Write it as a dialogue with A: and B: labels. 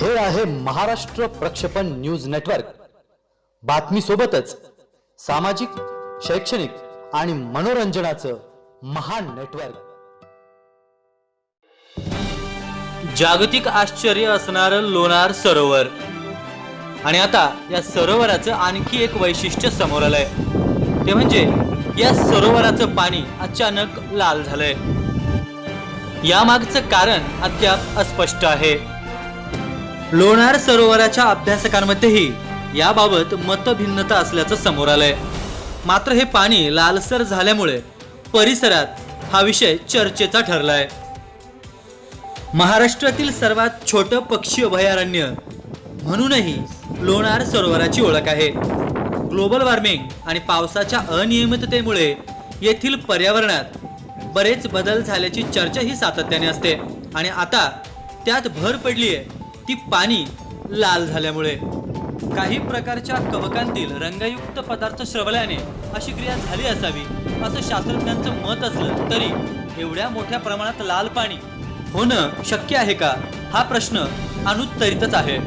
A: हे आहे महाराष्ट्र प्रक्षेपण न्यूज नेटवर्क। बातमी सोबतच सामाजिक, शैक्षणिक आणि मनोरंजनाचं महान नेटवर्क।
B: जागतिक आश्चर्य असणारं लोणार सरोवर, आणि आता या सरोवराचं आणखी एक वैशिष्ट्य समोर आलंय, ते म्हणजे या सरोवराचं पाणी अचानक लाल झालंय। यामागचं कारण अद्याप अस्पष्ट आहे। लोणार सरोवराच्या अभ्यासकांमध्येही याबाबत मतभिन्नता असल्याचं समोर आलंय। मात्र हे पाणी लालसर झाल्यामुळे परिसरात हा विषय चर्चेचा ठरलाय। महाराष्ट्रातील सर्वात छोटं पक्षी अभयारण्य म्हणूनही लोणार सरोवराची ओळख आहे। ग्लोबल वॉर्मिंग आणि पावसाच्या अनियमिततेमुळे येथील पर्यावरणात बरेच बदल झाल्याची चर्चा ही सातत्याने असते, आणि आता त्यात भर पडली आहे ती पाणी लाल झाल्यामुळे। काही प्रकारच्या कवकांतील रंगयुक्त पदार्थ श्रवल्याने अशी क्रिया झाली असावी असं शास्त्रज्ञांचं मत असलं तरी एवढ्या मोठ्या प्रमाणात लाल पाणी होणं शक्य आहे का, हा प्रश्न अनुत्तरितच आहे।